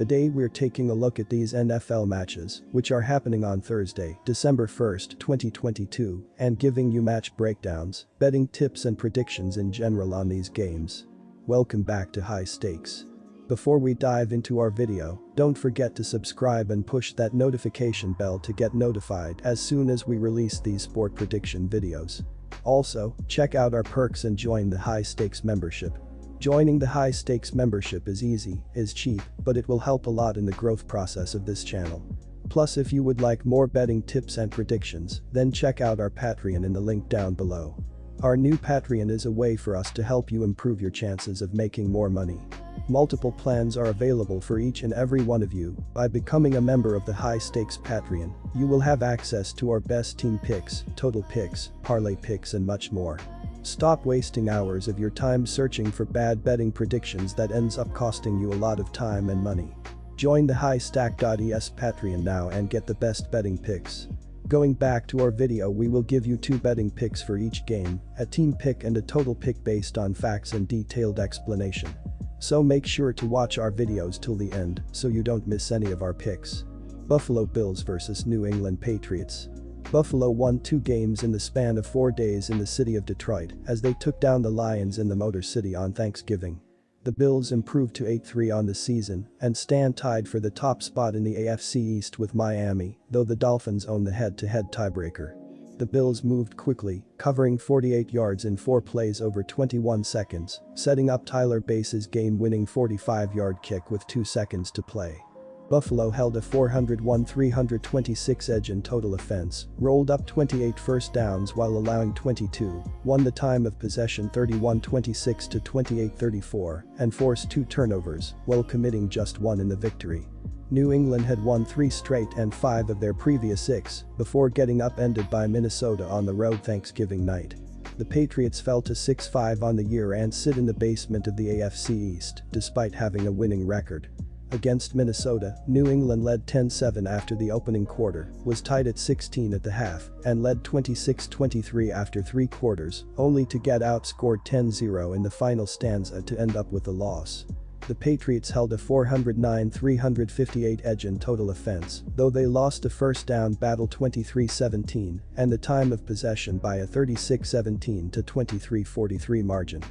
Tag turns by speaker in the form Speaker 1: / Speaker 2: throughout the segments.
Speaker 1: Today we're taking a look at these NFL matches, which are happening on Thursday, December 1st, 2022, and giving you match breakdowns, betting tips and predictions in general on these games. Welcome back to High Stakes. Before we dive into our video, don't forget to subscribe and push that notification bell to get notified as soon as we release these sport prediction videos. Also, check out our perks and join the High Stakes membership. Joining the High Stakes membership is easy, is cheap, but it will help a lot in the growth process of this channel. Plus, if you would like more betting tips and predictions, then check out our Patreon in the link down below. Our new Patreon is a way for us to help you improve your chances of making more money. Multiple plans are available for each and every one of you. By becoming a member of the High Stakes Patreon, you will have access to our best team picks, total picks, parlay picks and much more. Stop wasting hours of your time searching for bad betting predictions that ends up costing you a lot of time and money. Join the highstack.es Patreon now and get the best betting picks. Going back to our video, we will give you 2 betting picks for each game, a team pick and a total pick based on facts and detailed explanation. So make sure to watch our videos till the end so you don't miss any of our picks. Buffalo Bills vs New England Patriots. Buffalo won 2 games in the span of 4 days in the city of Detroit as they took down the Lions in the Motor City on Thanksgiving. The Bills improved to 8-3 on the season and stand tied for the top spot in the AFC East with Miami, though the Dolphins own the head-to-head tiebreaker. The Bills moved quickly, covering 48 yards in 4 plays over 21 seconds, setting up Tyler Bass's game-winning 45-yard kick with 2 seconds to play. Buffalo held a 401-326 edge in total offense, rolled up 28 first downs while allowing 22, won the time of possession 31-26 to 28-34, and forced 2 turnovers, while committing just 1 in the victory. New England had won 3 straight and 5 of their previous 6 before getting upended by Minnesota on the road Thanksgiving night. The Patriots fell to 6-5 on the year and sit in the basement of the AFC East despite having a winning record. Against Minnesota, New England led 10-7 after the opening quarter, was tied at 16 at the half, and led 26-23 after 3 quarters, only to get outscored 10-0 in the final stanza to end up with a loss. The Patriots held a 409-358 edge in total offense, though they lost a first down battle 23-17 and the time of possession by a 36-17 to 23-43 margin.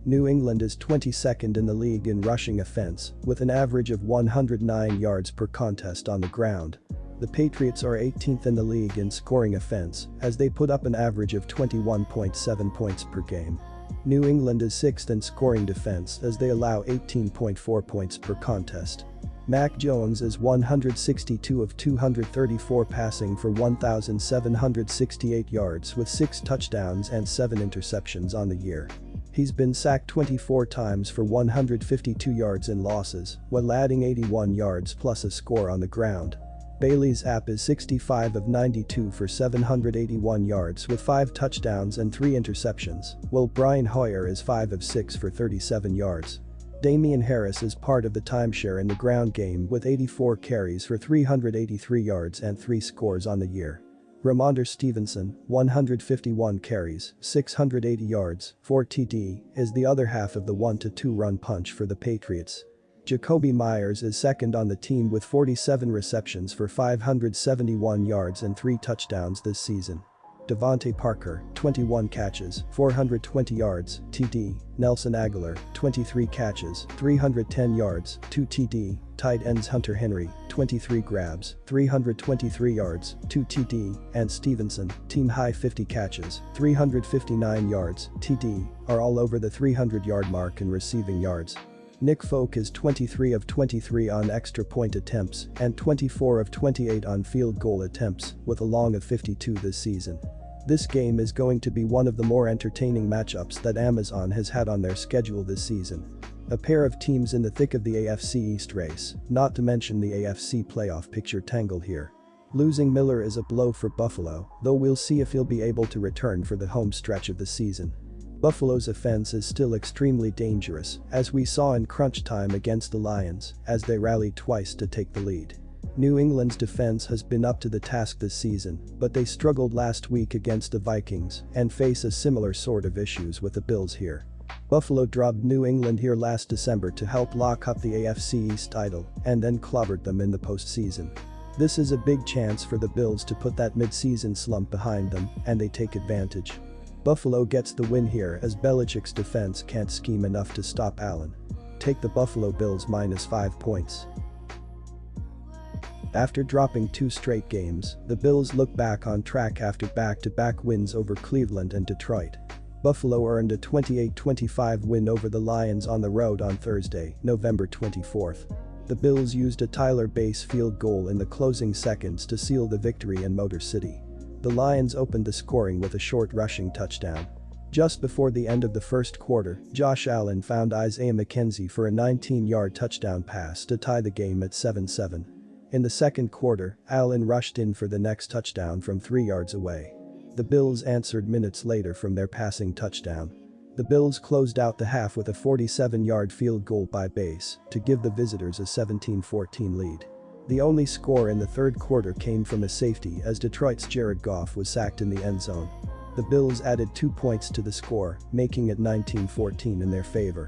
Speaker 1: New England is 22nd in the league in rushing offense, with an average of 109 yards per contest on the ground. The Patriots are 18th in the league in scoring offense, as they put up an average of 21.7 points per game. New England is 6th in scoring defense as they allow 18.4 points per contest. Mac Jones is 162 of 234 passing for 1,768 yards with 6 touchdowns and 7 interceptions on the year. He's been sacked 24 times for 152 yards in losses, while adding 81 yards plus a score on the ground. Bailey's app is 65 of 92 for 781 yards with 5 touchdowns and 3 interceptions, while Brian Hoyer is 5 of 6 for 37 yards. Damian Harris is part of the timeshare in the ground game with 84 carries for 383 yards and 3 scores on the year. Ramondre Stevenson, 151 carries, 680 yards, 4 TD, is the other half of the 1-2 run punch for the Patriots. Jacoby Myers is second on the team with 47 receptions for 571 yards and 3 touchdowns this season. Devontae Parker, 21 catches, 420 yards, TD. Nelson Aguilar, 23 catches, 310 yards, 2 TD. Tight ends Hunter Henry, 23 grabs, 323 yards, 2 TD, and Stevenson, team high 50 catches, 359 yards, TD, are all over the 300-yard mark in receiving yards. Nick Folk is 23 of 23 on extra point attempts and 24 of 28 on field goal attempts, with a long of 52 this season. This game is going to be one of the more entertaining matchups that Amazon has had on their schedule this season. A pair of teams in the thick of the AFC East race, not to mention the AFC playoff picture tangle here. Losing Miller is a blow for Buffalo, though we'll see if he'll be able to return for the home stretch of the season. Buffalo's offense is still extremely dangerous, as we saw in crunch time against the Lions, as they rallied twice to take the lead. New England's defense has been up to the task this season, but they struggled last week against the Vikings and face a similar sort of issues with the Bills here. Buffalo drubbed New England here last December to help lock up the AFC East title and then clobbered them in the postseason. This is a big chance for the Bills to put that mid-season slump behind them, and they take advantage. Buffalo gets the win here as Belichick's defense can't scheme enough to stop Allen. Take the Buffalo Bills -5 points. After dropping 2 straight games, the Bills look back on track after back-to-back wins over Cleveland and Detroit. Buffalo earned a 28-25 win over the Lions on the road on Thursday, November 24th. The Bills used a Tyler Bass field goal in the closing seconds to seal the victory in Motor City. The Lions opened the scoring with a short rushing touchdown. Just before the end of the first quarter, Josh Allen found Isaiah McKenzie for a 19-yard touchdown pass to tie the game at 7-7. In the second quarter, Allen rushed in for the next touchdown from 3 yards away. The Bills answered minutes later from their passing touchdown. The Bills closed out the half with a 47-yard field goal by Bass to give the visitors a 17-14 lead. The only score in the third quarter came from a safety as Detroit's Jared Goff was sacked in the end zone. The Bills added 2 points to the score, making it 19-14 in their favor.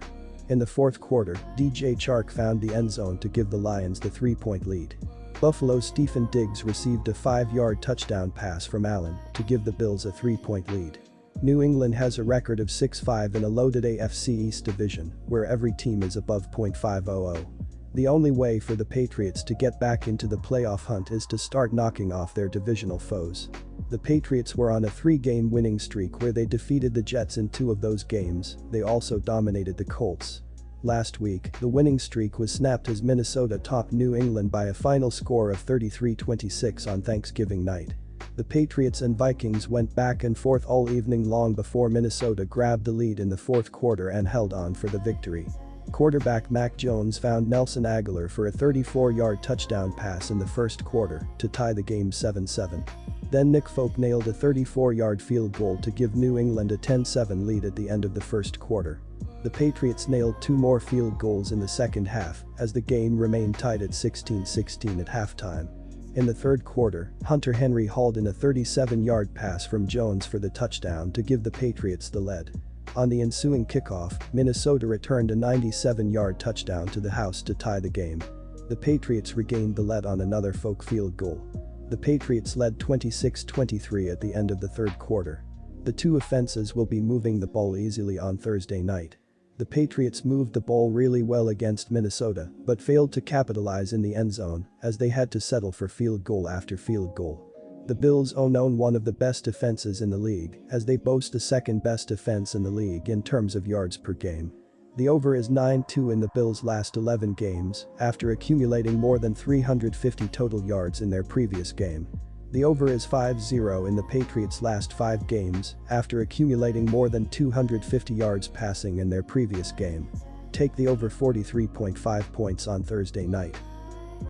Speaker 1: In the fourth quarter, DJ Chark found the end zone to give the Lions the 3-point lead. Buffalo's Stephen Diggs received a 5-yard touchdown pass from Allen to give the Bills a 3-point lead. New England has a record of 6-5 in a loaded AFC East division, where every team is above .500. The only way for the Patriots to get back into the playoff hunt is to start knocking off their divisional foes. The Patriots were on a 3-game winning streak where they defeated the Jets in 2 of those games. They also dominated the Colts. Last week, the winning streak was snapped as Minnesota topped New England by a final score of 33-26 on Thanksgiving night. The Patriots and Vikings went back and forth all evening long before Minnesota grabbed the lead in the fourth quarter and held on for the victory. Quarterback Mac Jones found Nelson Agholor for a 34-yard touchdown pass in the first quarter to tie the game 7-7. Then Nick Folk nailed a 34-yard field goal to give New England a 10-7 lead at the end of the first quarter. The Patriots nailed 2 more field goals in the second half as the game remained tied at 16-16 at halftime. In the third quarter, Hunter Henry hauled in a 37-yard pass from Jones for the touchdown to give the Patriots the lead. On the ensuing kickoff, Minnesota returned a 97-yard touchdown to the house to tie the game. The Patriots regained the lead on another Folk field goal. The Patriots led 26-23 at the end of the third quarter. The two offenses will be moving the ball easily on Thursday night. The Patriots moved the ball really well against Minnesota but failed to capitalize in the end zone as they had to settle for field goal after field goal. The Bills own one of the best defenses in the league as they boast the second best defense in the league in terms of yards per game. The over is 9-2 in the Bills' last 11 games after accumulating more than 350 total yards in their previous game. The over is 5-0 in the Patriots' last 5 games after accumulating more than 250 yards passing in their previous game. Take the over 43.5 points on Thursday night.